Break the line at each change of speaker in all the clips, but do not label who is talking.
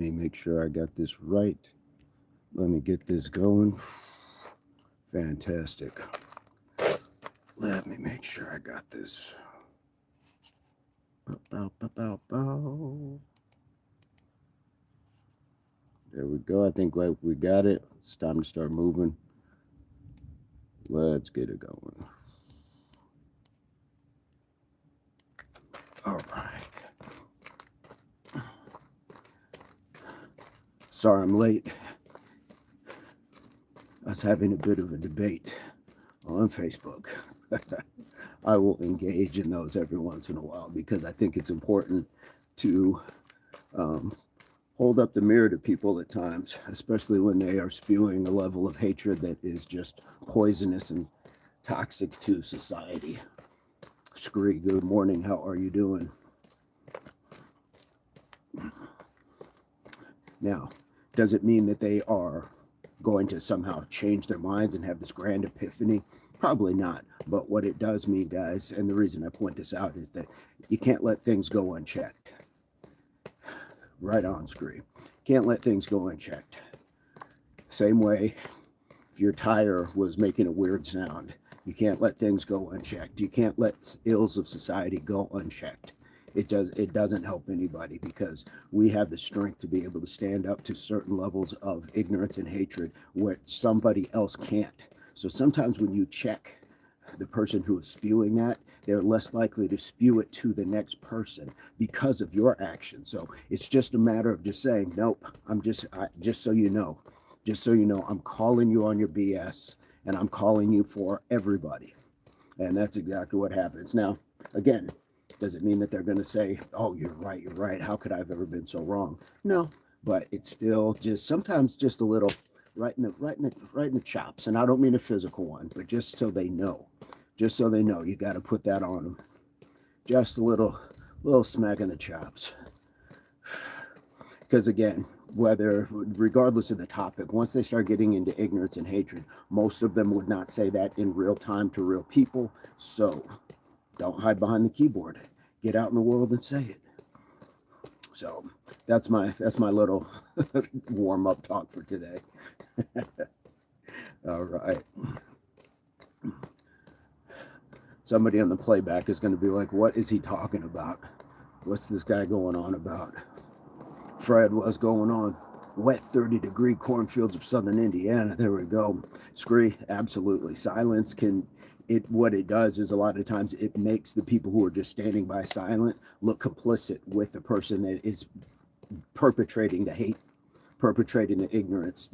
Let me make sure I got this right. Let me get this going. Fantastic. Let me make sure I got this. Bow, bow, bow, bow. There we go. I think we got it. It's time to start moving. Let's get it going. All right. Sorry I'm late. I was having a bit of a debate on Facebook. I will engage in those every once in a while because I think it's important to hold up the mirror to people at times, especially when they are spewing a level of hatred that is just poisonous and toxic to society. Scree, good morning. How are you doing? Now, does it mean that they are going to somehow change their minds and have this grand epiphany? Probably not. But what it does mean, guys, and the reason I point this out is that you can't let things go unchecked. Right on, Scree. Can't let things go unchecked. Same way, if your tire was making a weird sound, you can't let things go unchecked. You can't let ills of society go unchecked. It doesn't help anybody because we have the strength to be able to stand up to certain levels of ignorance and hatred where somebody else can't. So sometimes when you check the person who is spewing that, they're less likely to spew it to the next person because of your action. So it's just a matter of just saying, nope, just so you know, I'm calling you on your BS and I'm calling you for everybody. And that's exactly what happens. Now, again, does it mean that they're going to say, oh, you're right. How could I have ever been so wrong? No, but it's still just sometimes just a little right in the chops. And I don't mean a physical one, but just so they know. Just so they know, you got to put that on them. Just a little smack in the chops. Because again, regardless of the topic, once they start getting into ignorance and hatred, most of them would not say that in real time to real people. So don't hide behind the keyboard. Get out in the world and say it. So that's my little warm up talk for today. All right. Somebody on the playback is going to be like, what is he talking about? What's this guy going on about? Fred, what's going on? Wet 30-degree cornfields of southern Indiana. There we go. Scree, absolutely. Silence what it does is a lot of times it makes the people who are just standing by silent look complicit with the person that is perpetrating the hate, perpetrating the ignorance.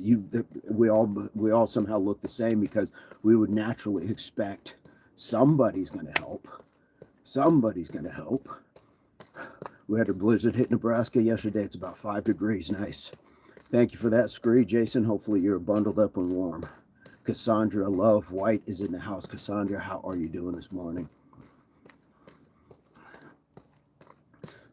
We all somehow look the same because we would naturally expect somebody's going to help. Somebody's going to help. We had a blizzard hit Nebraska yesterday. It's about 5 degrees. Nice. Thank you for that, Scree. Jason, hopefully you're bundled up and warm. Cassandra Love White is in the house. Cassandra, how are you doing this morning?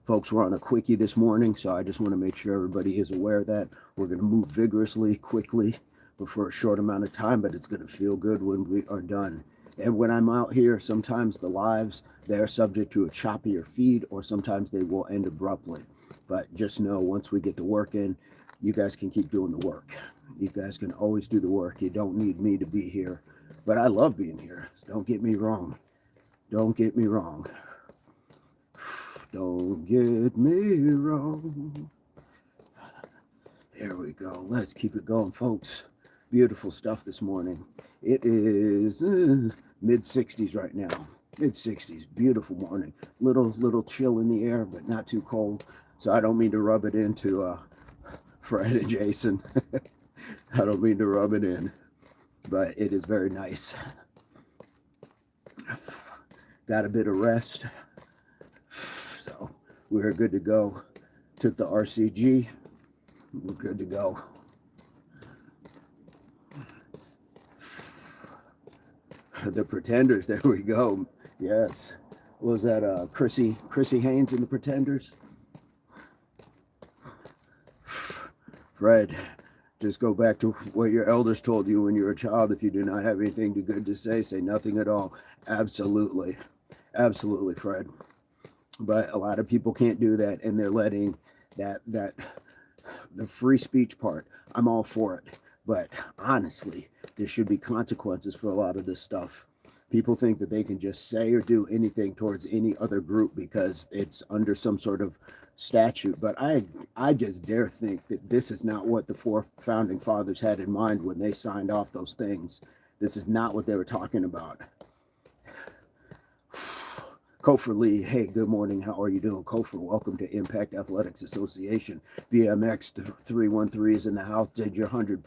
Folks, we're on a quickie this morning, so I just want to make sure everybody is aware of that. We're going to move vigorously, quickly, but for a short amount of time, but it's going to feel good when we are done. And when I'm out here, sometimes the lives, they're subject to a choppier feed, or sometimes they will end abruptly. But just know, once we get the work in, you guys can keep doing the work. You guys can always do the work. You don't need me to be here. But I love being here. So don't get me wrong. Don't get me wrong. Don't get me wrong. There we go. Let's keep it going, folks. Beautiful stuff this morning. It is mid-60s right now. Mid-60s. Beautiful morning. Little chill in the air, but not too cold. So I don't mean to rub it into Fred and Jason. I don't mean to rub it in, but it is very nice. Got a bit of rest. So we're good to go. Took the RCG. We're good to go. The Pretenders, there we go. Yes. What was that Chrissy Haynes and the Pretenders? Fred, just go back to what your elders told you when you were a child. If you do not have anything good to say nothing at all. Absolutely. Absolutely, Fred. But a lot of people can't do that, and they're letting that the free speech part, I'm all for it. But honestly, there should be consequences for a lot of this stuff. People think that they can just say or do anything towards any other group because it's under some sort of statute. But I just dare think that this is not what the four founding fathers had in mind when they signed off those things. This is not what they were talking about. Kofer Lee, hey, good morning. How are you doing? Kofer, welcome to Impact Athletics Association. BMX 313 is in the house. Did your 100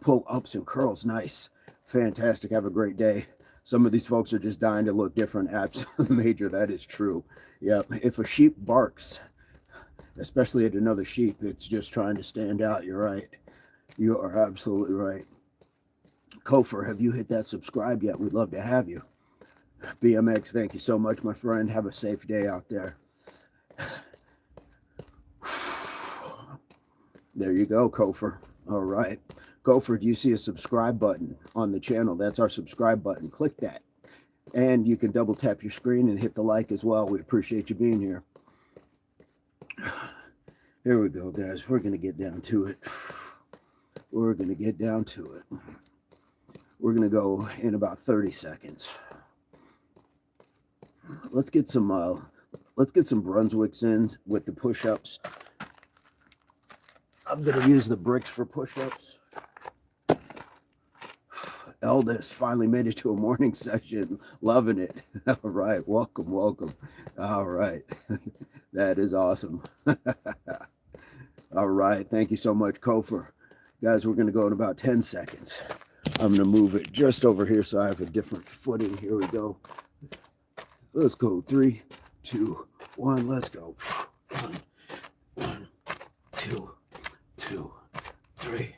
pull-ups and curls. Nice. Fantastic. Have a great day. Some of these folks are just dying to look different. Absolutely major. That is true. Yep. If a sheep barks, especially at another sheep, it's just trying to stand out. You're right. You are absolutely right. Kofer, have you hit that subscribe yet? We'd love to have you. BMX, thank you so much, my friend. Have a safe day out there. There you go, Kofer. All right. Kofer, do you see a subscribe button on the channel? That's our subscribe button. Click that. And you can double tap your screen and hit the like as well. We appreciate you being here. Here we go, guys. We're going to get down to it. We're going to get down to it. We're going to go in about 30 seconds. Let's get some Brunswicks in with the push-ups. I'm going to use the bricks for push-ups. Eldest finally made it to a morning session. Loving it. All right. Welcome, welcome. All right. That is awesome. All right. Thank you so much, Kofer. Guys, we're going to go in about 10 seconds. I'm going to move it just over here so I have a different footing. Here we go. Let's go. 3, 2, 1. Let's go. 1, 2, 2, 3,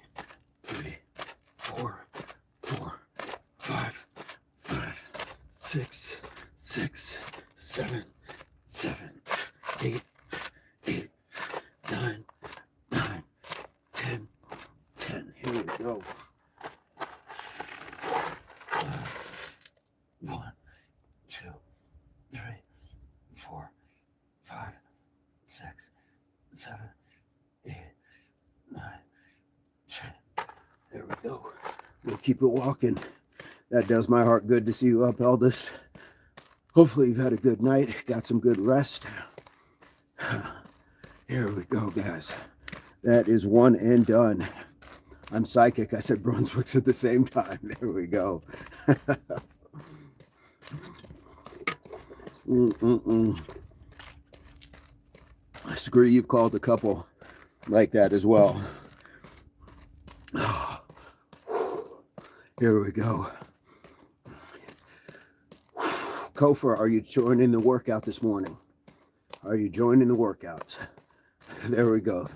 4, 5, 6, 7, 8, 9, 10. Here we go. 1, 2, 3, 4, 5, 6, 7, 8, 9, 10. There we go. We'll keep it walking. That does my heart good to see you up, eldest. Hopefully you've had a good night, got some good rest. Here we go, guys. That is one and done. I'm psychic. I said Brunswicks at the same time. There we go. Screw, you've called a couple like that as well. Here we go. Kofer, are you joining the workout this morning? Are you joining the workouts? There we go.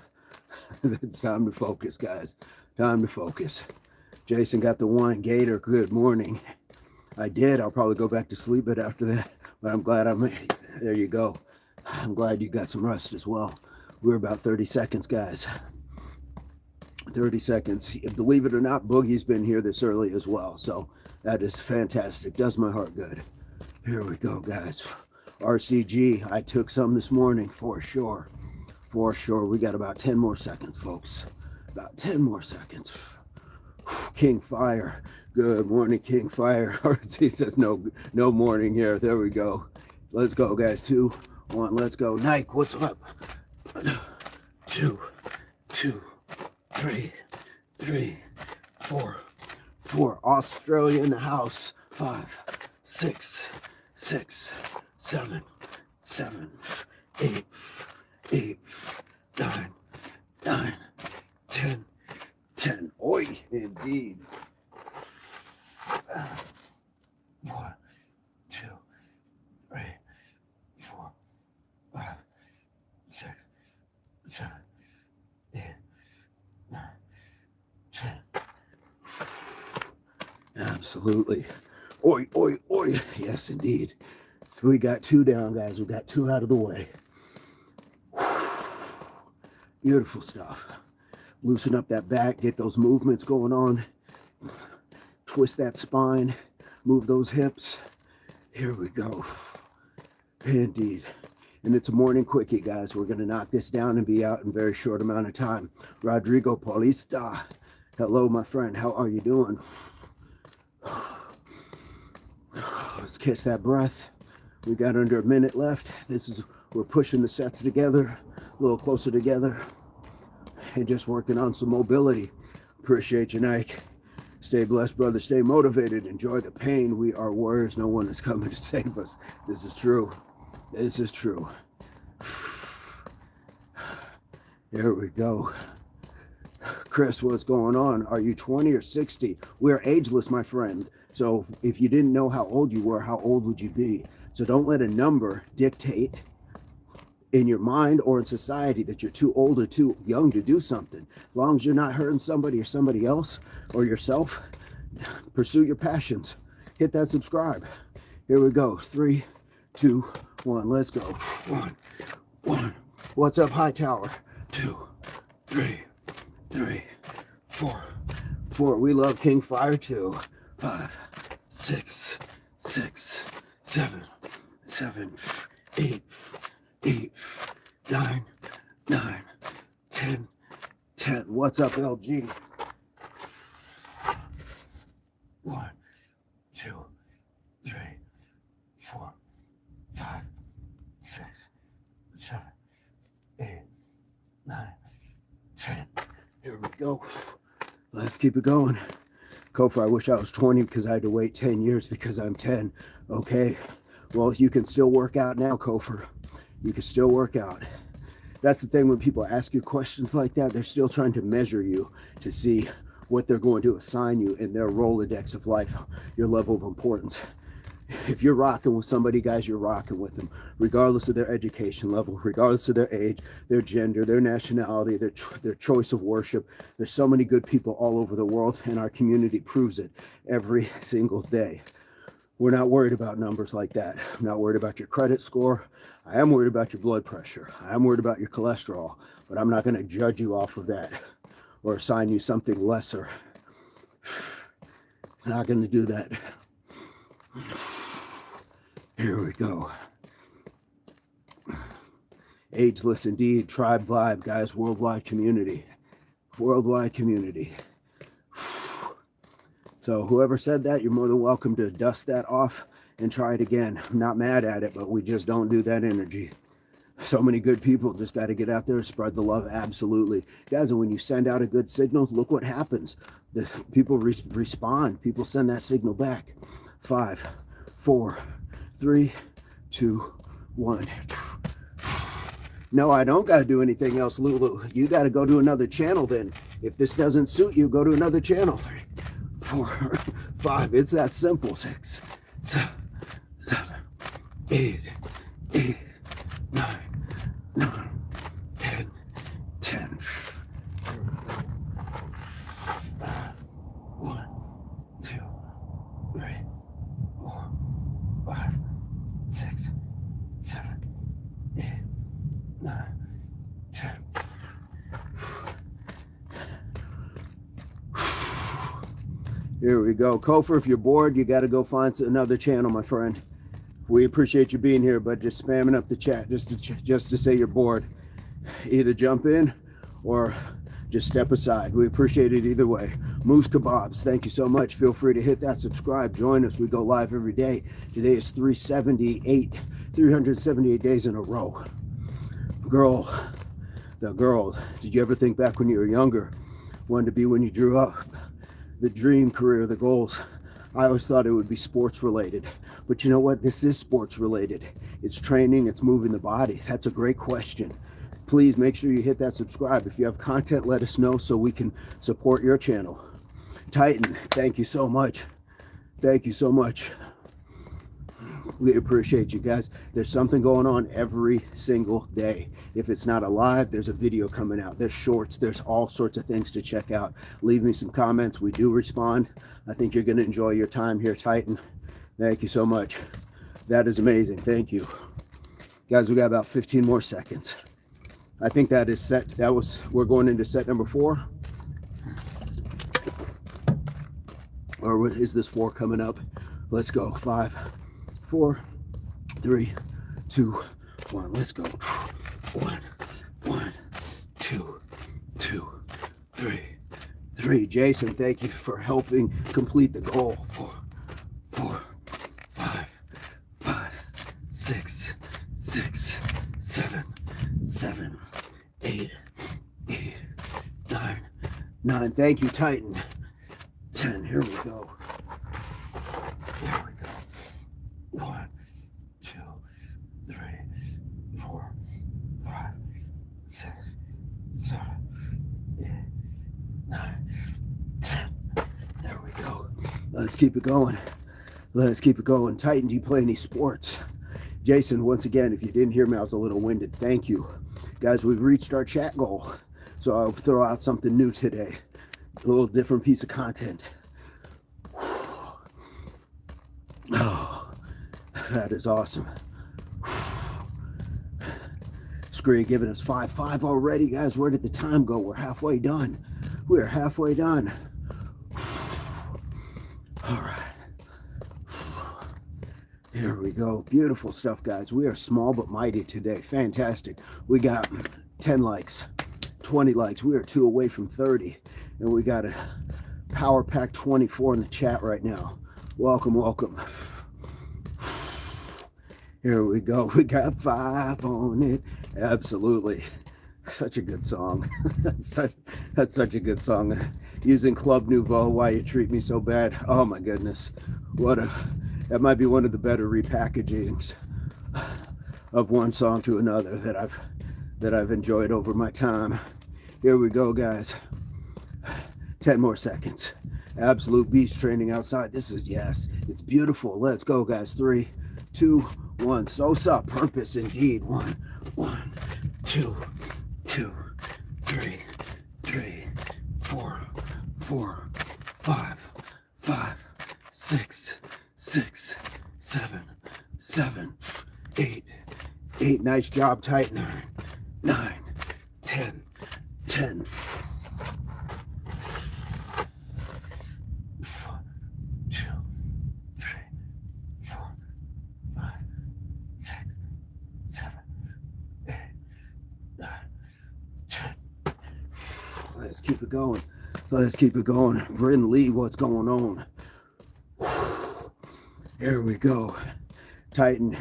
It's time to focus, guys. Time to focus. Jason got the one. Gator, good morning. I did. I'll probably go back to sleep a bit after that, but I'm glad there you go. I'm glad you got some rest as well. We're about 30 seconds, guys. 30 seconds. Believe it or not, Boogie's been here this early as well, so that is fantastic. Does my heart good. Here we go, guys. RCG, I took some this morning for sure. For sure. We got about 10 more seconds, folks. About 10 more seconds. King Fire. Good morning, King Fire. RC says no morning here. There we go. Let's go, guys. 2, 1. Let's go. Nike, what's up? 2, 3, 4. Australia in the house. 5, 6, 7, 8, 9, 10. Oi, indeed. 1, 2, 3, 4, 5, 6, 7, 8, 9, 10. Absolutely. Oi, oi, oi. Yes, indeed. So we got 2 down, guys. We got 2 out of the way. Beautiful stuff. Loosen up that back, get those movements going on. Twist that spine, move those hips. Here we go. Indeed. And it's a morning quickie, guys. We're going to knock this down and be out in a very short amount of time. Rodrigo Paulista. Hello, my friend. How are you doing? Let's catch that breath. We got under a minute left. We're pushing the sets together, a little closer together, and just working on some mobility. Appreciate you, Nike. Stay blessed, brother. Stay motivated. Enjoy the pain. We are warriors. No one is coming to save us. This is true. This is true. Here we go. Chris, what's going on? Are you 20 or 60? We're ageless, my friend. So if you didn't know how old you were, how old would you be? So don't let a number dictate in your mind or in society that you're too old or too young to do something. As long as you're not hurting somebody or somebody else or yourself, pursue your passions. Hit that subscribe. Here we go. 3, 2, 1. Let's go. 1. What's up, Hightower? 2, 3, 4. We love King Fire too. 5, 6, 7, 8, 9, 10. What's up, LG? 1, 2, 3, 4, 5, 6, 7, 8, 9, 10. Here we go. Let's keep it going. Kofor, I wish I was 20 because I had to wait 10 years because I'm 10. Okay. Well, you can still work out now, Kofor. You can still work out. That's the thing when people ask you questions like that, they're still trying to measure you to see what they're going to assign you in their Rolodex of life, your level of importance. If you're rocking with somebody, guys, you're rocking with them, regardless of their education level, regardless of their age, their gender, their nationality, their choice of worship. There's so many good people all over the world, and our community proves it every single day. We're not worried about numbers like that. I'm not worried about your credit score. I am worried about your blood pressure. I am worried about your cholesterol, but I'm not going to judge you off of that or assign you something lesser. I'm not going to do that. Here we go. Ageless indeed. Tribe vibe, guys. Worldwide community. Worldwide community. So whoever said that, you're more than welcome to dust that off and try it again. I'm not mad at it, but we just don't do that energy. So many good people, just got to get out there and spread the love. Absolutely. Guys, and when you send out a good signal, look what happens. The people respond. People send that signal back. 5, 4, 3, 2, 1. No, I don't got to do anything else, Lulu. You got to go to another channel then. If this doesn't suit you, go to another channel. 3, 4, 5. It's that simple. 6, 7, 8, 9, 10. 1, 2, 3, 4, 5, 6, 7, 8, 9, 10. Here we go. Kofor, if you're bored, you got to go find another channel, my friend. We appreciate you being here, but just spamming up the chat just to say you're bored. Either jump in or just step aside. We appreciate it either way. Moose Kebabs, thank you so much. Feel free to hit that subscribe. Join us. We go live every day. Today is 378 days in a row. The girl, did you ever think back when you were younger, wanted to be when you grew up? The dream career, the goals. I always thought it would be sports related, but you know what? This is sports related. It's training, it's moving the body. That's a great question. Please make sure you hit that subscribe. If you have content, let us know so we can support your channel. Titan, thank you so much. Thank you so much. We appreciate you guys. There's something going on every single day. If it's not a live, there's a video coming out. There's shorts. There's all sorts of things to check out. Leave me some comments. We do respond. I think you're going to enjoy your time here, Titan. Thank you so much. That is amazing. Thank you. Guys, we got about 15 more seconds. I think that is set. We're going into set number 4. Or is this 4 coming up? Let's go. 5, 4, 3, 2, 1. Let's go. 1, 2, 3. Jason, thank you for helping complete the goal. 4, 5, 6, 7, 8, 9. Thank you, Titan. 10. Here we go. 1, 2, 3, 4, 5, 6, 7, 8, 9, 10. There we go. Let's keep it going. Titan, do you play any sports? Jason, once again, if you didn't hear me, I was a little winded. Thank you. Guys, we've reached our chat goal. So I'll throw out something new today. A little different piece of content. Oh, that is awesome. Screen giving us 5 already, guys. Where did the time go? We're halfway done. We're halfway done. All right. Here we go. Beautiful stuff, guys. We are small but mighty today. Fantastic. We got 10 likes, 20 likes. We are 2 away from 30. And we got a power pack 24 in the chat right now. Welcome. Here we go. We got 5 on it. Absolutely. Such a good song. That's such a good song. Using Club Nouveau, Why You Treat Me So Bad. Oh my goodness. That might be one of the better repackagings of one song to another that I've enjoyed over my time. Here we go, guys. 10 more seconds. Absolute beast training outside. Yes, it's beautiful. Let's go, guys. 3, 2, 1. Sosa, purpose indeed. 1, 2, 3, 4, 5, 6, 7, 8. Nice job, tight. 9, 10. 1, 2, 3, 4, 5, 6, 7, 8, 9, 10. Let's keep it going. Bryn Lee, what's going on? Here we go. Titan,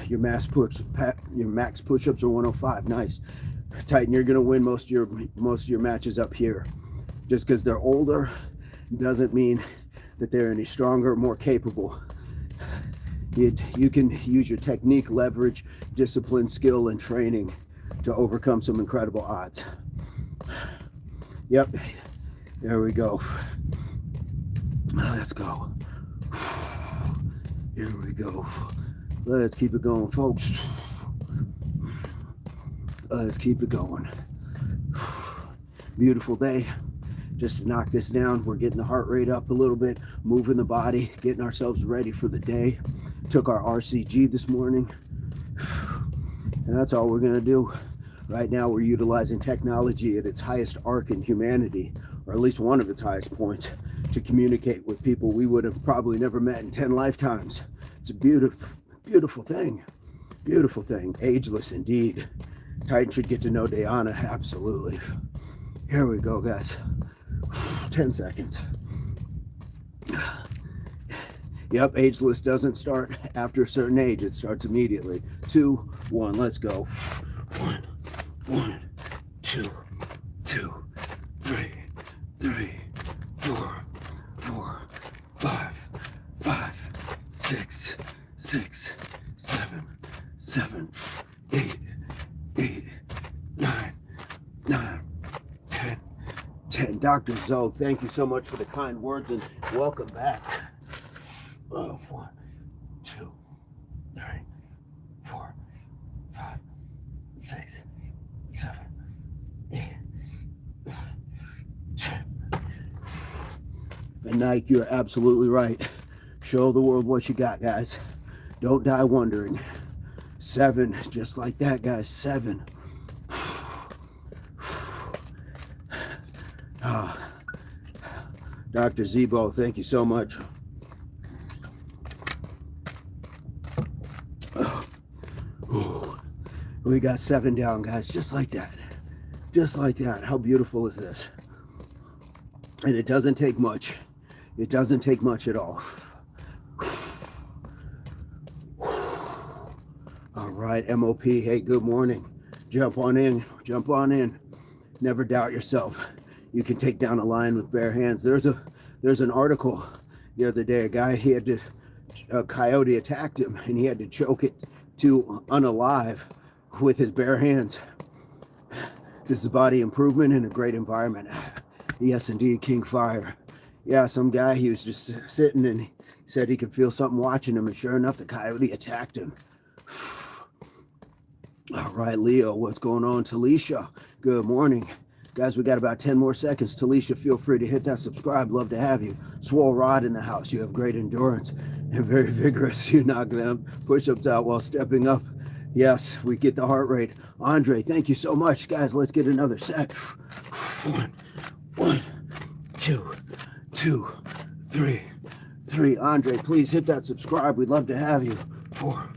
your max push-ups are 105. Nice. Titan, you're gonna win most of your matches up here. Just because they're older doesn't mean that they're any stronger or more capable. You can use your technique, leverage, discipline, skill, and training to overcome some incredible odds. Yep. There we go. Let's go. Here we go. Let's keep it going, folks. Let's keep it going. Beautiful day. Just to knock this down, we're getting the heart rate up a little bit, moving the body, getting ourselves ready for the day. Took our RCG this morning. And that's all we're going to do. Right now, we're utilizing technology at its highest arc in humanity, or at least one of its highest points, to communicate with people we would have probably never met in 10 lifetimes. It's a beautiful thing. Beautiful thing. Ageless indeed. Titan should get to know Diana. Absolutely. Here we go, guys. 10 seconds. Yep, ageless doesn't start after a certain age. It starts immediately. 2, 1, let's go. 1, 2, 3, 4, 5, 6, 7, 8, 9, 10. Dr. Zoe, thank you so much for the kind words and welcome back. 1, 2, 3, 4, 5, 6, 7, 8, 9, 10. And Nike, you're absolutely right. Show the world what you got, guys. Don't die wondering. 7, just like that, guys. 7. Dr. Zebo, thank you so much. We got 7 down, guys, just like that. Just like that. How beautiful is this? And it doesn't take much. It doesn't take much at all. All right, MOP, hey, good morning. Jump on in, jump on in. Never doubt yourself. You can take down a lion with bare hands. There's an article the other day. A coyote attacked him, and he had to choke it to unalive with his bare hands. This is body improvement in a great environment. Yes, indeed, King Fire. Yeah, some guy, he was just sitting and he said he could feel something watching him, and sure enough, the coyote attacked him. All right, Leo, what's going on? Talisha, good morning. Guys, we got about 10 more seconds. Talisha, feel free to hit that subscribe. Love to have you. Swole Rod in the house. You have great endurance and very vigorous. You're knocking them push-ups out while stepping up. Yes, we get the heart rate. Andre, thank you so much. Guys, let's get another set. One, two, three. Andre, please hit that subscribe. We'd love to have you. 4,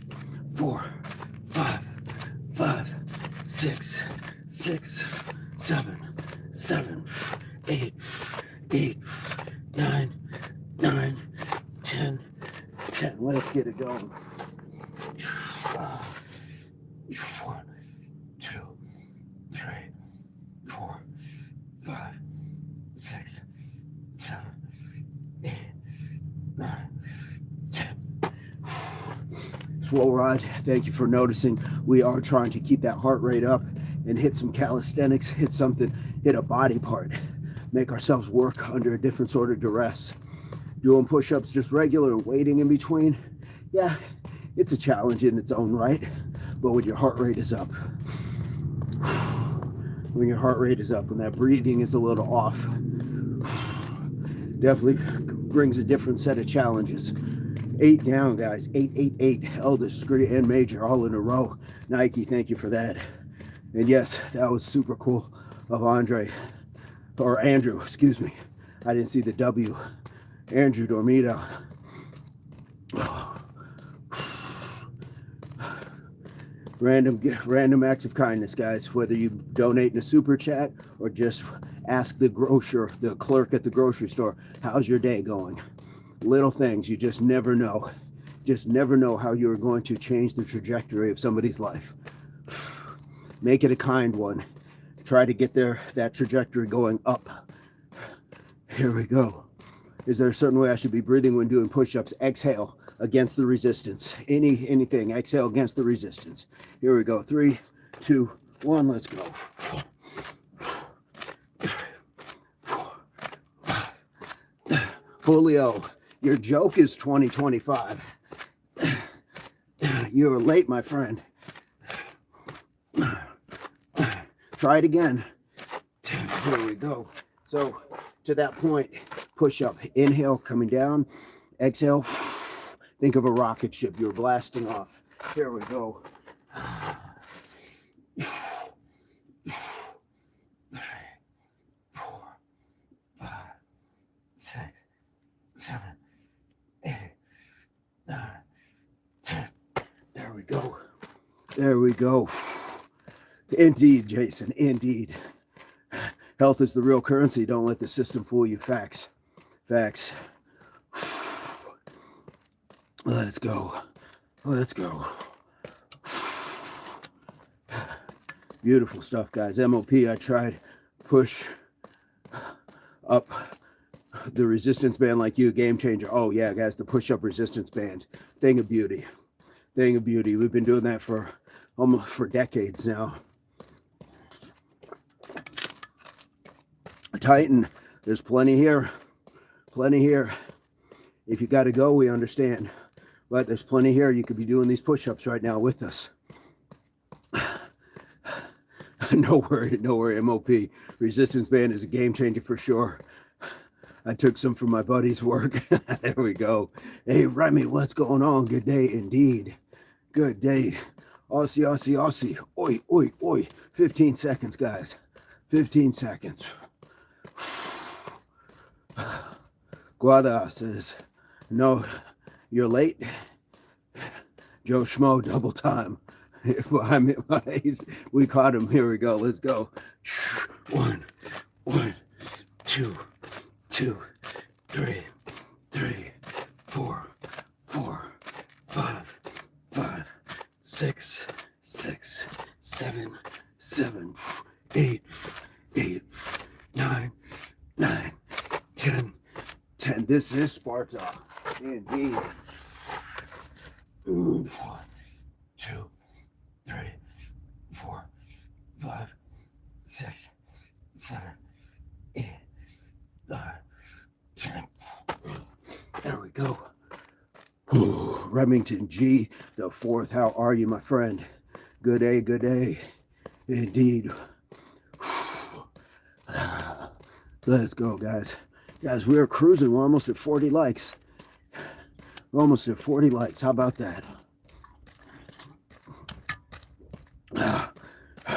5, 6, 7, 8, 9, 10. Let's get it going. 1, 2, 3, 4, 5, 6, 7, 8, 9, 10. Swole Rod, thank you for noticing. We are trying to keep that heart rate up and hit some calisthenics, hit a body part, make ourselves work under a different sort of duress. Doing push-ups just regular, waiting in between, yeah, it's a challenge in its own right. But when your heart rate is up, when that breathing is a little off, definitely brings a different set of challenges. 8 down, guys. 8. Eldest, degree, and major all in a row. Nike, thank you for that. And yes, that was super cool of Andrew, excuse me. I didn't see the W. Andrew Dormito. Random acts of kindness, guys. Whether you donate in a super chat or just ask the clerk at the grocery store, how's your day going? Little things, you just never know. Just never know how you're going to change the trajectory of somebody's life. Make it a kind one. Try to get that trajectory going up. Here we go. Is there a certain way I should be breathing when doing push-ups? Exhale against the resistance. Anything. Exhale against the resistance. Here we go. 3, 2, 1. Let's go. 4, 5. Julio, your joke is 2025. You're late, my friend. Try it again. Here we go. So to that point, push up. Inhale, coming down. Exhale. Think of a rocket ship. You're blasting off. Here we go. 3, 4, 5, 6, 7, 8, 9, 10. There we go. There we go. Indeed, Jason, indeed. Health is the real currency. Don't let the system fool you. Facts. Let's go. Beautiful stuff, guys. MOP, I tried push up the resistance band like you, game changer. Oh yeah, guys, the push-up resistance band. Thing of beauty. We've been doing that for decades now. Tighten. There's plenty here. If you got to go, we understand. But there's plenty here. You could be doing these push-ups right now with us. No worry, MOP. Resistance band is a game changer for sure. I took some from my buddy's work. There we go. Hey, Remy, what's going on? Good day indeed. Good day. Aussie. Oi. 15 seconds, guys. 15 seconds. Guada says, no, you're late. Joe Schmo, double time. We caught him. Here we go. Let's go. One, two, three, four, five, six, seven, eight, nine, 10. This is Sparta, indeed. 1, 2, 3, 4, 5, 6, 7, 8, 9, 10. There we go. Remington G, the fourth. How are you, my friend? Good day, good day. Indeed. Let's go, guys. Guys, we're cruising. We're almost at 40 likes. We're almost at 40 likes. How about that?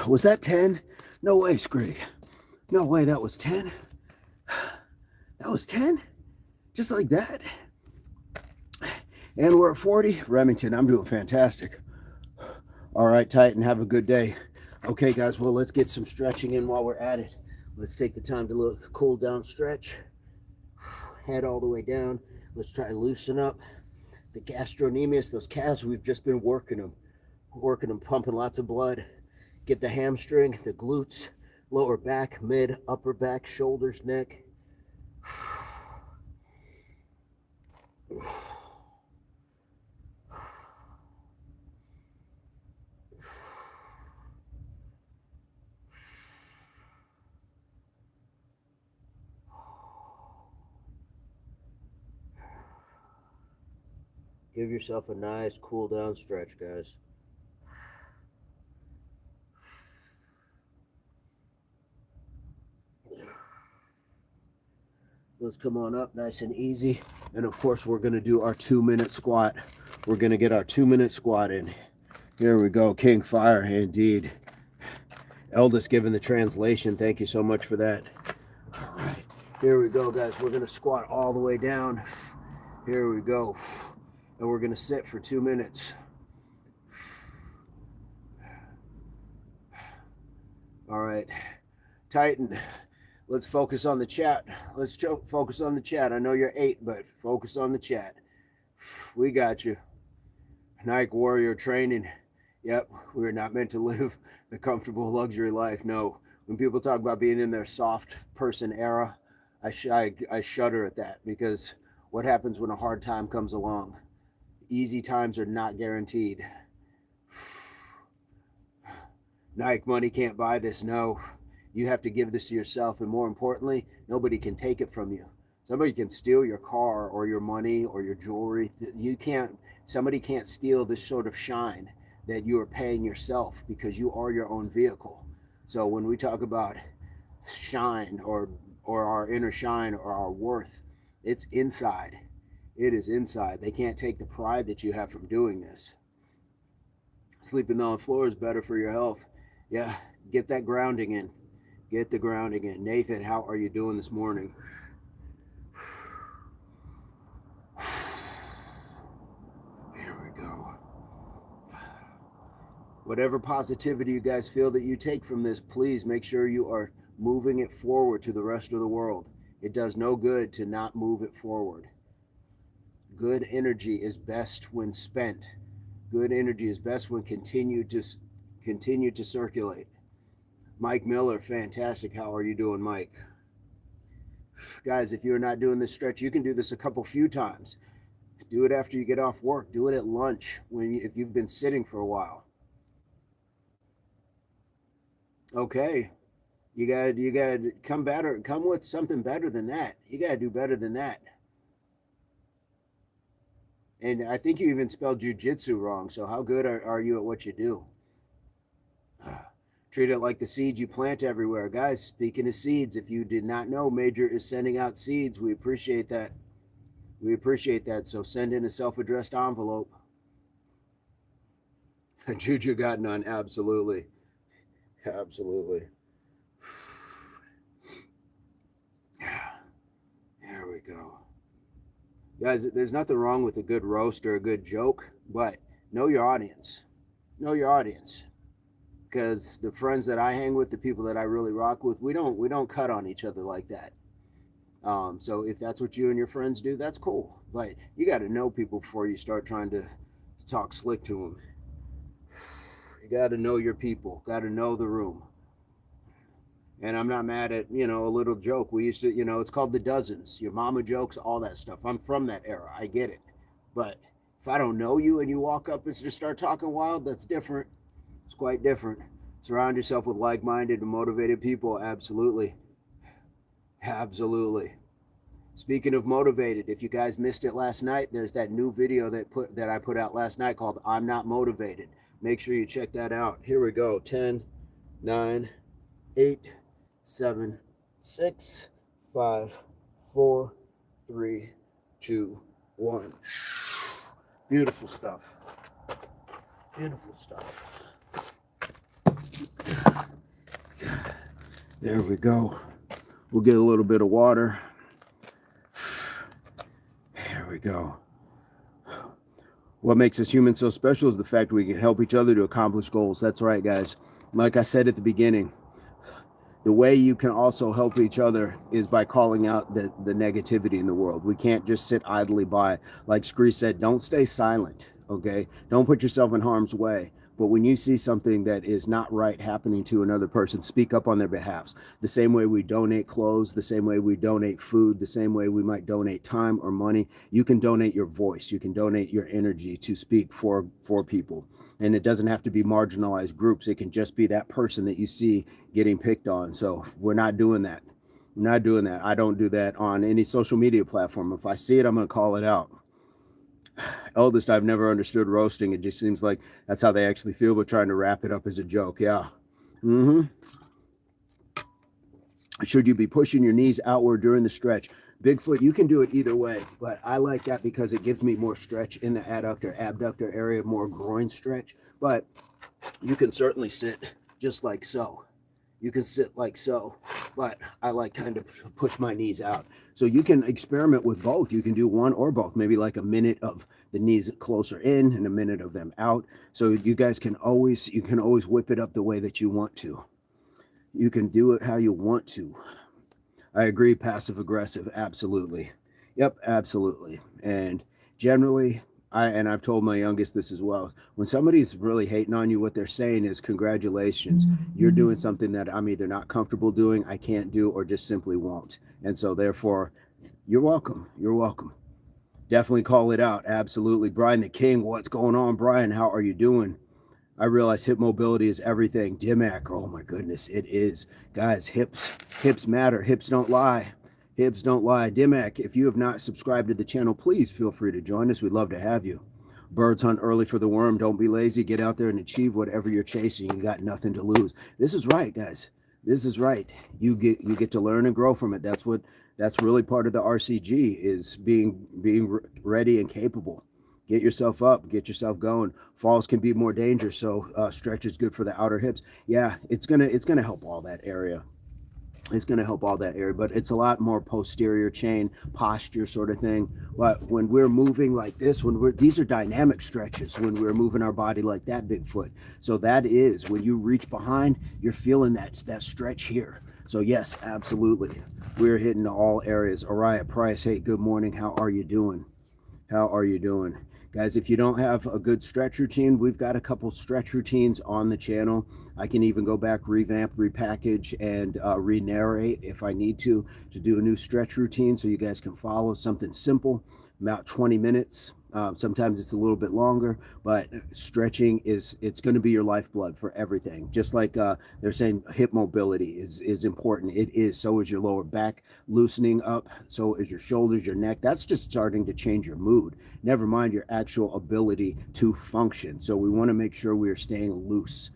Was that 10? No way, Scree. No way, that was 10. That was 10? Just like that? And we're at 40. Remington, I'm doing fantastic. All right, Titan, have a good day. Okay, guys, well, let's get some stretching in while we're at it. Let's take the time to look, cool down, stretch. Head all the way down. Let's try to loosen up the gastrocnemius, those calves. We've just been working them, pumping lots of blood. Get the hamstring, the glutes, lower back, mid, upper back, shoulders, neck. Give yourself a nice cool down stretch, guys. Let's come on up nice and easy. And of course, we're going to do our 2-minute squat. We're going to get our 2-minute squat in. Here we go. King Fire, indeed. Eldest giving the translation. Thank you so much for that. All right. Here we go, guys. We're going to squat all the way down. Here we go. And we're going to sit for 2 minutes. All right. Titan, let's focus on the chat. Let's focus on the chat. I know you're 8, but focus on the chat. We got you. Nike Warrior Training. Yep, we're not meant to live the comfortable luxury life. No. When people talk about being in their soft person era, I shudder at that, because what happens when a hard time comes along? Easy times are not guaranteed. Nike money can't buy this. No, you have to give this to yourself. And more importantly, nobody can take it from you. Somebody can steal your car or your money or your jewelry. Somebody can't steal this sort of shine that you are paying yourself, because you are your own vehicle. So when we talk about shine or our inner shine or our worth, it's inside. It is inside. They can't take the pride that you have from doing this. Sleeping on the floor is better for your health. Yeah, get that grounding in. Get the grounding in. Nathan, how are you doing this morning? Here we go. Whatever positivity you guys feel that you take from this, please make sure you are moving it forward to the rest of the world. It does no good to not move it forward. Good energy is best when spent. Good energy is best when continue to circulate. Mike Miller, fantastic. How are you doing, Mike? Guys, if you're not doing this stretch, you can do this a few times. Do it after you get off work. Do it at lunch if you've been sitting for a while. Okay, you gotta come with something better than that. You gotta do better than that. And I think you even spelled jujitsu wrong. So how good are you at what you do? Treat it like the seeds you plant everywhere. Guys, speaking of seeds, if you did not know, Major is sending out seeds. We appreciate that. We appreciate that. So send in a self-addressed envelope. Juju got none. Absolutely. Absolutely. There we go. Guys, there's nothing wrong with a good roast or a good joke, but know your audience. Know your audience, because the friends that I hang with, the people that I really rock with, we don't cut on each other like that. So if that's what you and your friends do, that's cool. But you got to know people before you start trying to talk slick to them. You got to know your people. Got to know the room. And I'm not mad at, a little joke. We used to, it's called the dozens. Your mama jokes, all that stuff. I'm from that era. I get it. But if I don't know you and you walk up and just start talking wild, that's different. It's quite different. Surround yourself with like-minded and motivated people. Absolutely. Absolutely. Speaking of motivated, if you guys missed it last night, there's that new video that I put out last night called I'm Not Motivated. Make sure you check that out. Here we go. 10, 9, 8, 7, 6, 5, 4, 3, 2, 1. Beautiful stuff. Beautiful stuff. There we go. We'll get a little bit of water. There we go. What makes us humans so special is the fact we can help each other to accomplish goals. That's right, guys. Like I said at the beginning, the way you can also help each other is by calling out the negativity in the world. We can't just sit idly by. Like Scree said, don't stay silent, okay? Don't put yourself in harm's way. But when you see something that is not right happening to another person, speak up on their behalf. The same way we donate clothes, the same way we donate food, the same way we might donate time or money, you can donate your voice. You can donate your energy to speak for people. And it doesn't have to be marginalized groups. It can just be that person that you see getting picked on. So we're not doing that. We're not doing that. I don't do that on any social media platform. If I see it, I'm going to call it out. Eldest, I've never understood roasting. It just seems like that's how they actually feel, but trying to wrap it up as a joke. Yeah. Should you be pushing your knees outward during the stretch? Bigfoot, you can do it either way, but I like that because it gives me more stretch in the adductor, abductor area, more groin stretch. But you can certainly sit just like so. You can sit like so, but I like kind of push my knees out. So you can experiment with both. You can do one or both, maybe like a minute of the knees closer in and a minute of them out. So you guys can always whip it up the way that you want to. You can do it how you want to. I agree, passive aggressive, absolutely. Yep, absolutely. And generally, I've told my youngest this as well. When somebody's really hating on you, what they're saying is, congratulations, you're doing something that I'm either not comfortable doing, I can't do, or just simply won't. And so therefore, you're welcome. You're welcome. Definitely call it out. Absolutely. Brian the King, what's going on? Brian, how are you doing? I realize hip mobility is everything. Dimac, oh my goodness, it is. Guys, hips matter. Hips don't lie. Hips don't lie. Dimac, if you have not subscribed to the channel, please feel free to join us. We'd love to have you. Birds hunt early for the worm. Don't be lazy. Get out there and achieve whatever you're chasing. You got nothing to lose. This is right, guys. This is right. You get to learn and grow from it. That's really part of the RCG, is being ready and capable. Get yourself up, get yourself going. Falls can be more dangerous, so stretch is good for the outer hips. Yeah, it's gonna help all that area. It's going to help all that area, but it's a lot more posterior chain posture sort of thing. But when we're moving like this, these are dynamic stretches when we're moving our body like that, Bigfoot. So that is when you reach behind, you're feeling that stretch here. So yes, absolutely. We're hitting all areas. Araya Price, hey, good morning. How are you doing? How are you doing? Guys, if you don't have a good stretch routine, we've got a couple stretch routines on the channel. I can even go back, revamp, repackage, and re-narrate if I need to do a new stretch routine so you guys can follow something simple, about 20 minutes. Sometimes it's a little bit longer, but stretching it's going to be your lifeblood for everything. Just like they're saying hip mobility is important. It is. So is your lower back loosening up. So is your shoulders, your neck. That's just starting to change your mood. Never mind your actual ability to function. So we want to make sure we are staying loose.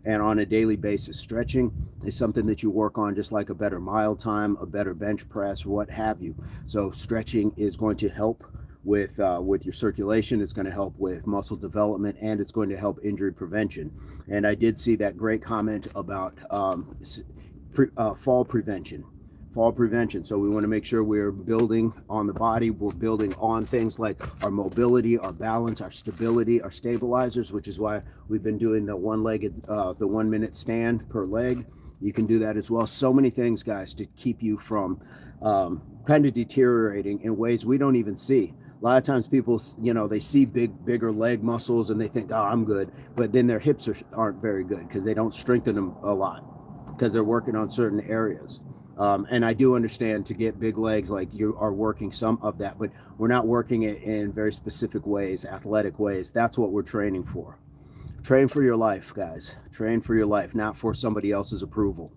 And on a daily basis, stretching is something that you work on, just like a better mile time, a better bench press, what have you. So stretching is going to help with your circulation. It's going to help with muscle development, and it's going to help injury prevention. And I did see that great comment about fall prevention. fall prevention. So we want to make sure we're building on the body. We're building on things like our mobility, our balance, our stability, our stabilizers, which is why we've been doing the one-legged, the 1 minute stand per leg. You can do that as well. So many things, guys, to keep you from kind of deteriorating in ways we don't even see. A lot of times people, you know, they see bigger leg muscles and they think, oh, I'm good. But then their hips aren't very good because they don't strengthen them a lot because they're working on certain areas. And I do understand to get big legs, like you are working some of that, but we're not working it in very specific ways, athletic ways. That's what we're training for. Train for your life, guys. Train for your life, not for somebody else's approval.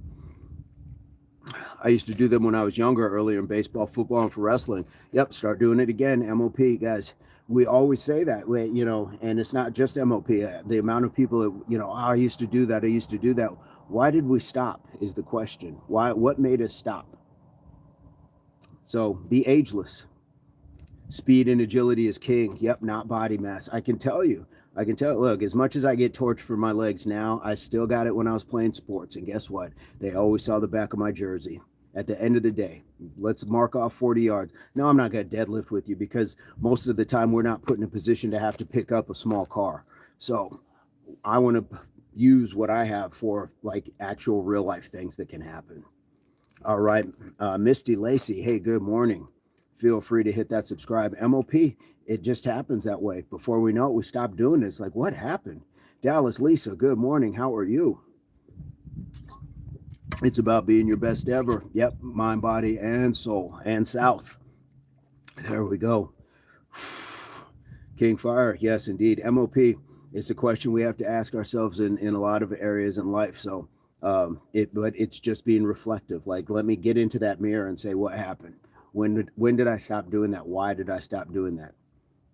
I used to do them when I was younger, earlier in baseball, football, and for wrestling. Yep, start doing it again. MOP, guys. We always say that, you know, and it's not just MOP. The amount of people that, you know, oh, I used to do that. I used to do that. Why did we stop is the question. Why? What made us stop? So be ageless. Speed and agility is king. Yep, not body mass. I can tell. Look, as much as I get torched for my legs now, I still got it when I was playing sports. And guess what? They always saw the back of my jersey. At the end of the day, let's mark off 40 yards. No, I'm not going to deadlift with you because most of the time we're not put in a position to have to pick up a small car. So I want to use what I have for like actual real life things that can happen. All right. Misty Lacey, hey, good morning. Feel free to hit that subscribe. MOP, it just happens that way. Before we know it, we stop doing this. Like, what happened? Dallas Lisa, good morning. How are you? It's about being your best ever. Yep, mind, body, and soul, and south. There we go. King Fire, yes, indeed. MOP is a question we have to ask ourselves in a lot of areas in life. So, but it's just being reflective. Like, let me get into that mirror and say, what happened? When did I stop doing that? Why did I stop doing that?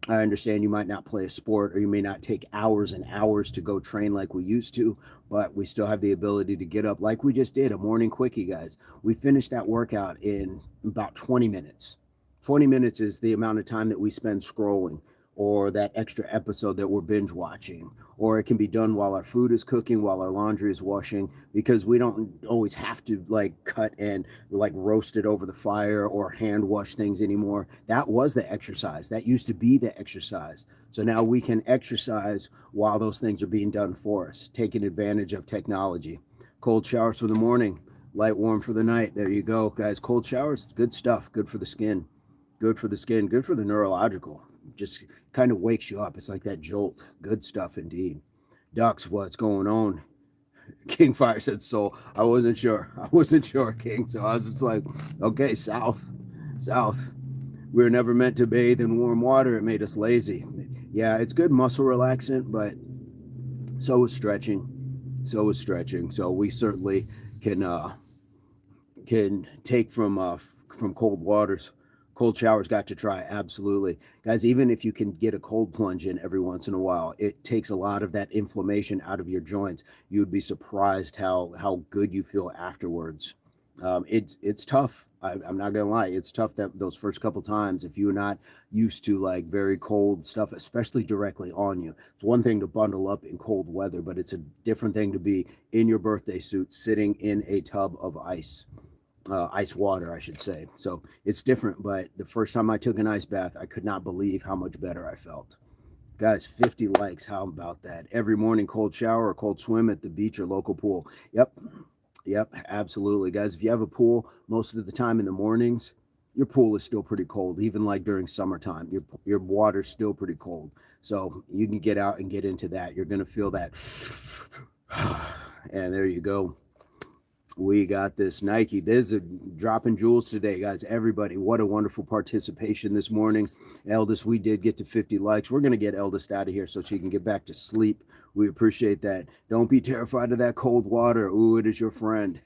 I understand you might not play a sport or you may not take hours and hours to go train like we used to, but we still have the ability to get up like we just did a morning quickie, guys. We finished that workout in about 20 minutes. 20 minutes is the amount of time that we spend scrolling or that extra episode that we're binge watching, or it can be done while our food is cooking, while our laundry is washing, because we don't always have to like cut and like roast it over the fire or hand wash things anymore. That was the exercise. That used to be the exercise. So now we can exercise while those things are being done for us, taking advantage of technology. Cold showers for the morning, light warm for the night. There you go, guys. Cold showers, good stuff. Good for the skin. Good for the skin. Good for the neurological. Just kind of wakes you up. It's like that jolt. Good stuff indeed. Ducks, what's going on? King Fire said soul. I wasn't sure, King. So I was just like, okay, south. We were never meant to bathe in warm water. It made us lazy. Yeah, it's good muscle relaxant, but so is stretching. So we certainly can take from cold waters. Cold showers got to try, absolutely. Guys, even if you can get a cold plunge in every once in a while, it takes a lot of that inflammation out of your joints. You would be surprised how good you feel afterwards. It's tough. I'm not gonna lie, it's tough that those first couple times if you're not used to like very cold stuff, especially directly on you. It's one thing to bundle up in cold weather, but it's a different thing to be in your birthday suit sitting in a tub of ice water, I should say. So it's different, but the first time I took an ice bath, I could not believe how much better I felt. Guys, 50 likes. How about that? Every morning, cold shower or cold swim at the beach or local pool. Yep, absolutely. Guys, if you have a pool, most of the time in the mornings, your pool is still pretty cold. Even like during summertime, your water's still pretty cold. So you can get out and get into that. You're going to feel that. And there you go. We got this Nike. There's a dropping jewels today, guys. Everybody, what a wonderful participation this morning. Eldest, we did get to 50 likes. We're going to get Eldest out of here so she can get back to sleep. We appreciate that. Don't be terrified of that cold water. Ooh, it is your friend.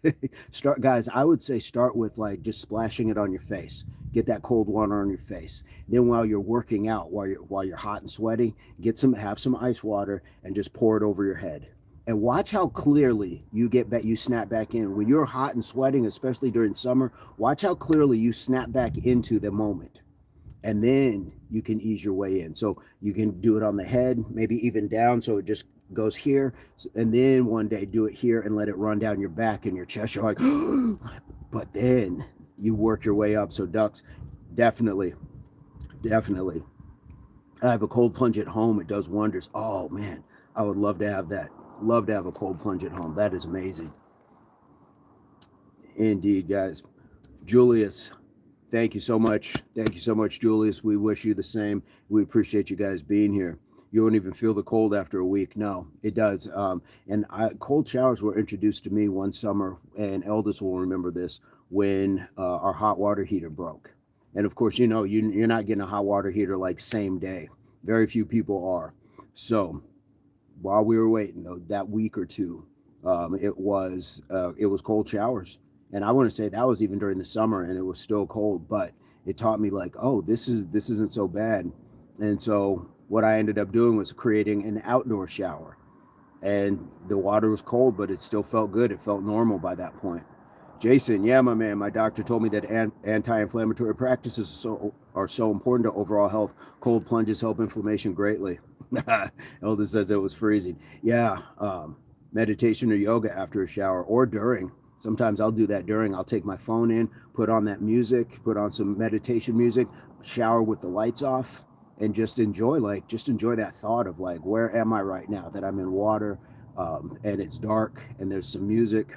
Guys, I would say start with like just splashing it on your face. Get that cold water on your face. Then while you're working out, while you're hot and sweaty, have some ice water and just pour it over your head. And watch how clearly you snap back in. When you're hot and sweating, especially during summer, watch how clearly you snap back into the moment. And then you can ease your way in. So you can do it on the head, maybe even down so it just goes here. And then one day do it here and let it run down your back and your chest. You're like, but then you work your way up. So ducks, definitely, definitely. I have a cold plunge at home. It does wonders. Oh man, I would love to have that. Love to have a cold plunge at home. That is amazing. Indeed, guys. Julius, thank you so much. Thank you so much, Julius. We wish you the same. We appreciate you guys being here. You won't even feel the cold after a week. No, it does. Cold showers were introduced to me one summer, and Eldest will remember this, when our hot water heater broke. And of course, you're not getting a hot water heater like same day. Very few people are. So while we were waiting, though, that week or two, it was cold showers, and I want to say that was even during the summer, and it was still cold, but it taught me like, oh, this isn't so bad. And so what I ended up doing was creating an outdoor shower, and the water was cold, but it still felt good. It felt normal by that point. Jason, yeah, my man, my doctor told me that anti-inflammatory practices are so important to overall health. Cold plunges help inflammation greatly. Elder says it was freezing. Yeah, meditation or yoga after a shower or during. Sometimes I'll do that during. I'll take my phone in, put on that music, put on some meditation music, shower with the lights off, and just enjoy that thought of like, where am I right now? That I'm in water, and it's dark, and there's some music.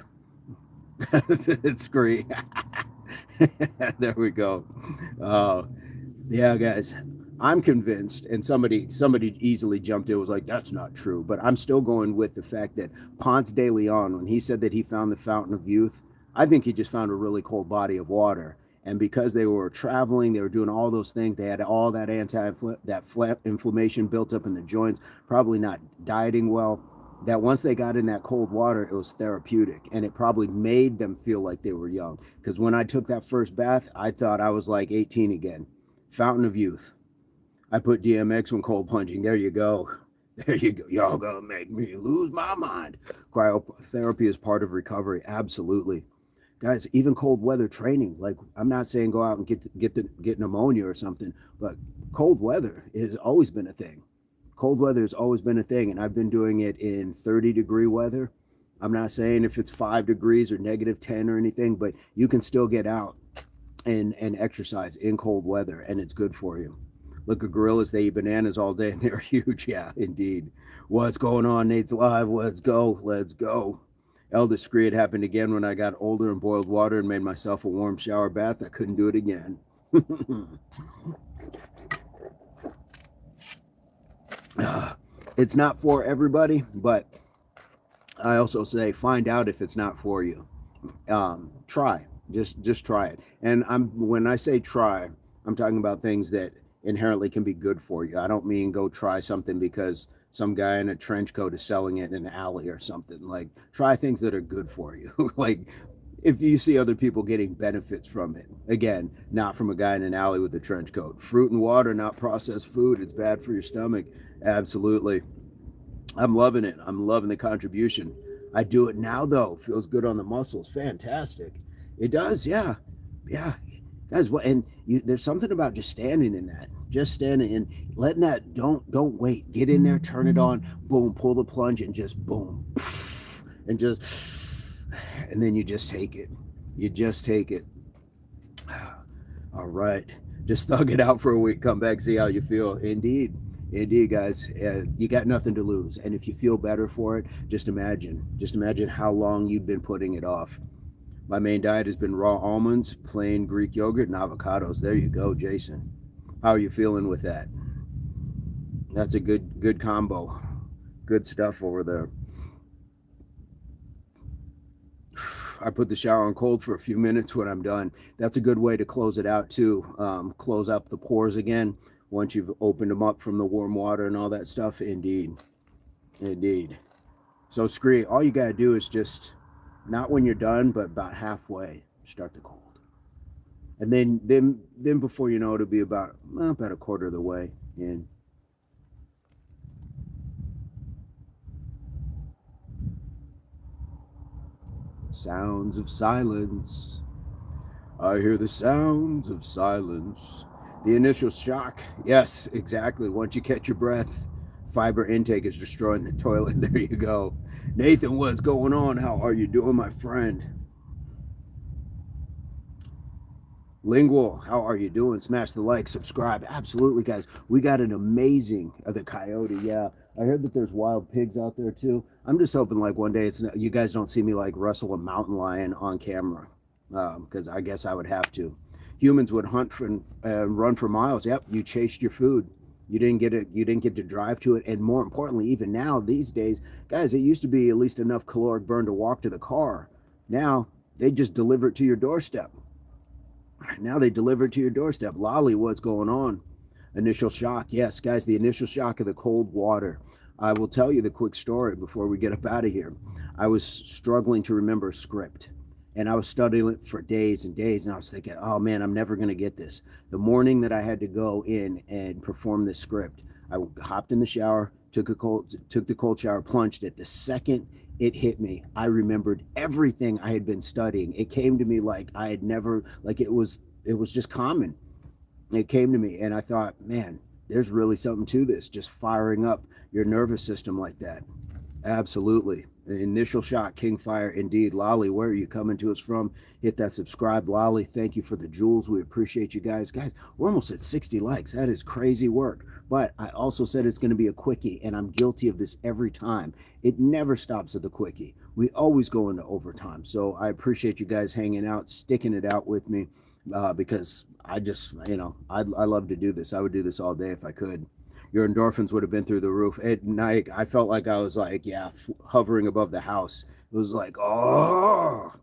It's great. There we go. Yeah, guys, I'm convinced, and somebody easily jumped in, was like, that's not true, but I'm still going with the fact that Ponce de Leon, when he said that he found the fountain of youth, I think he just found a really cold body of water. And because they were traveling, they were doing all those things, they had all that inflammation built up in the joints, probably not dieting well, that once they got in that cold water, it was therapeutic, and it probably made them feel like they were young. Because when I took that first bath, I thought I was like 18 again. Fountain of youth. I put DMX when cold plunging. There you go. There you go. Y'all gonna make me lose my mind. Cryotherapy is part of recovery. Absolutely. Guys, even cold weather training. Like, I'm not saying go out and get pneumonia or something, but cold weather has always been a thing. Cold weather has always been a thing, and I've been doing it in 30-degree weather. I'm not saying if it's 5 degrees or -10 or anything, but you can still get out and exercise in cold weather, and it's good for you. Look at gorillas, they eat bananas all day, and they're huge. Yeah, indeed. What's going on? Nate's live. Let's go. Let's go. Eldest screed happened again when I got older and boiled water and made myself a warm shower bath. I couldn't do it again. It's not for everybody, but I also say find out if it's not for you. Try. Just try it. And when I say try, I'm talking about things that inherently can be good for you. I don't mean go try something because some guy in a trench coat is selling it in an alley or something. Like, try things that are good for you. Like, if you see other people getting benefits from it, again, not from a guy in an alley with a trench coat. Fruit and water, not processed food. It's bad for your stomach. Absolutely. I'm loving it. I'm loving the contribution. I do it now, though. Feels good on the muscles. Fantastic. It does. Yeah. Yeah. Guys, there's something about just standing in that. Just standing and letting that, don't wait. Get in there, turn it on, boom, pull the plunge, and just boom. And then you just take it. You just take it. All right. Just thug it out for a week. Come back, see how you feel. Indeed, guys. You got nothing to lose. And if you feel better for it, just imagine how long you've been putting it off. My main diet has been raw almonds, plain Greek yogurt, and avocados. There you go, Jason. How are you feeling with that? That's a good combo. Good stuff over there. I put the shower on cold for a few minutes when I'm done. That's a good way to close it out too. Close up the pores again once you've opened them up from the warm water and all that stuff. Indeed. So Scree, all you gotta do is just, not when you're done, but about halfway, start the cold. And then before you know, it'll be about a quarter of the way in. Sounds of silence. I hear the sounds of silence. The initial shock. Yes, exactly. Once you catch your breath, fiber intake is destroying the toilet. There you go. Nathan, what's going on? How are you doing, my friend? Lingual, how are you doing? Smash the like, subscribe. Absolutely, guys. We got an amazing the coyote. Yeah, I heard that there's wild pigs out there too. I'm just hoping like one day you guys don't see me like wrestle a mountain lion on camera, because I guess I would have to. Humans would hunt for and run for miles. Yep, you chased your food. You didn't get it. You didn't get to drive to it, and more importantly, even now these days, guys, it used to be at least enough caloric burn to walk to the car. Now they just deliver it to your doorstep. Now they deliver it to your doorstep. Lolly, what's going on? Initial shock. Yes, guys, the initial shock of the cold water. I will tell you the quick story before we get up out of here. I was struggling to remember a script, and I was studying it for days and days, and I was thinking, oh man, I'm never going to get this. The morning that I had to go in and perform this script, I hopped in the shower, took the cold shower, plunged it. The second it hit me, I remembered everything I had been studying. It came to me like I had never, like it was just common. It came to me, and I thought, man, there's really something to this, just firing up your nervous system like that. Absolutely. The initial shot, King Fire, indeed. Lolly, where are you coming to us from? Hit that subscribe. Lolly, thank you for the jewels. We appreciate you guys. Guys, we're almost at 60 likes. That is crazy work. But I also said it's going to be a quickie, and I'm guilty of this every time. It never stops at the quickie. We always go into overtime. So I appreciate you guys hanging out, sticking it out with me, because I just, I love to do this. I would do this all day if I could. Your endorphins would have been through the roof. At night, I felt like I was like, hovering above the house. It was like, oh.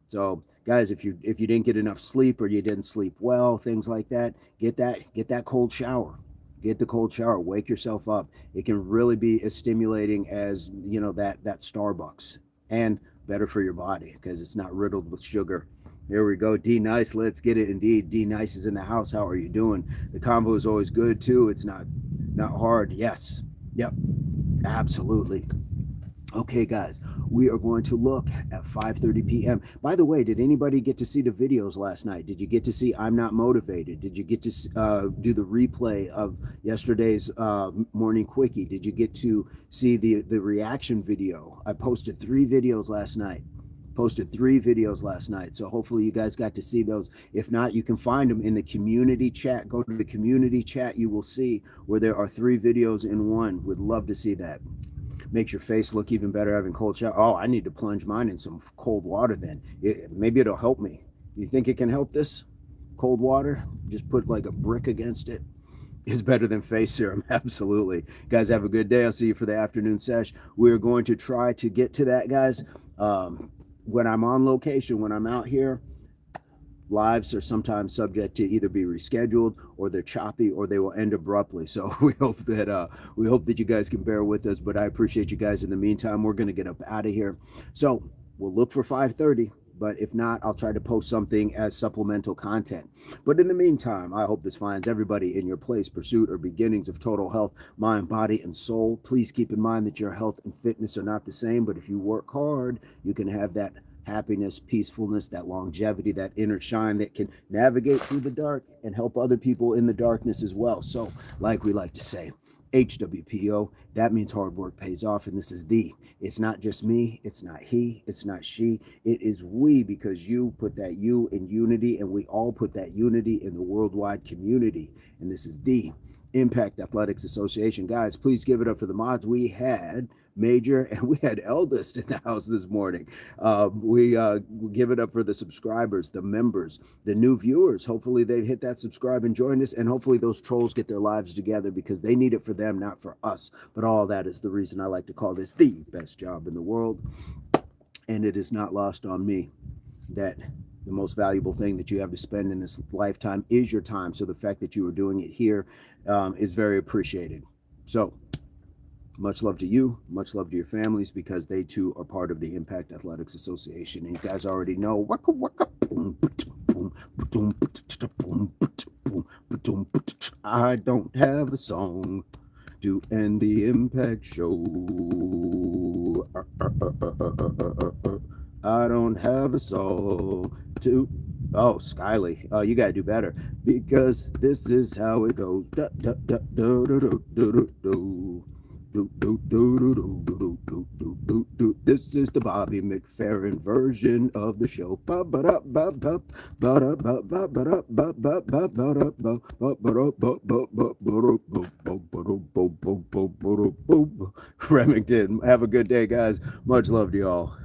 So, guys, if you didn't get enough sleep or you didn't sleep well, things like that, get that cold shower. Get the cold shower. Wake yourself up. It can really be as stimulating as that Starbucks, and better for your body because it's not riddled with sugar. There we go. D Nice, let's get it. Indeed, D Nice is in the house. How are you doing? The convo is always good too. It's not hard. Yes. Yep. Absolutely. Okay, guys, we are going to look at 5:30 p.m. By the way, did anybody get to see the videos last night? Did you get to see I'm Not Motivated? Did you get to do the replay of yesterday's morning quickie? Did you get to see the reaction video? I posted 3 videos last night. So hopefully you guys got to see those. If not, you can find them in the community chat. Go to the community chat. You will see where there are 3 videos in one. Would love to see that. Makes your face look even better having cold shower. Oh, I need to plunge mine in some cold water then. Maybe it'll help me. You think it can help this? Cold water? Just put like a brick against it. Is better than face serum. Absolutely. Guys, have a good day. I'll see you for the afternoon sesh. We're going to try to get to that, guys. When I'm on location, when I'm out here, lives are sometimes subject to either be rescheduled or they're choppy or they will end abruptly. So we hope that you guys can bear with us. But I appreciate you guys. In the meantime, we're going to get up out of here. So we'll look for 5:30. But if not, I'll try to post something as supplemental content. But in the meantime, I hope this finds everybody in your place, pursuit, or beginnings of total health, mind, body, and soul. Please keep in mind that your health and fitness are not the same, but if you work hard, you can have that happiness, peacefulness, that longevity, that inner shine that can navigate through the dark and help other people in the darkness as well. So, like we like to say, HWPO, that means hard work pays off. And this is it's not just me, it's not he, it's not she, it is we, because you put that you in unity, and we all put that unity in the worldwide community. And this is the Impact Athletics Association. Guys, please give it up for the mods. We had Major and we had Eldest in the house this morning. We give it up for the subscribers, the members, the new viewers. Hopefully they've hit that subscribe and joined us, and hopefully those trolls get their lives together because they need it for them, not for us. But all that is the reason I like to call this the best job in the world. And it is not lost on me that the most valuable thing that you have to spend in this lifetime is your time. So the fact that you are doing it here is very appreciated. So much love to you, much love to your families, because they too are part of the Impact Athletics Association. And you guys already know, I don't have a song to end the Impact show. I don't have a song to... Oh, Skyly, you gotta do better, because this is how it goes. This is the Bobby McFerrin version of the show. Remington, have a good day, guys. Much love to y'all.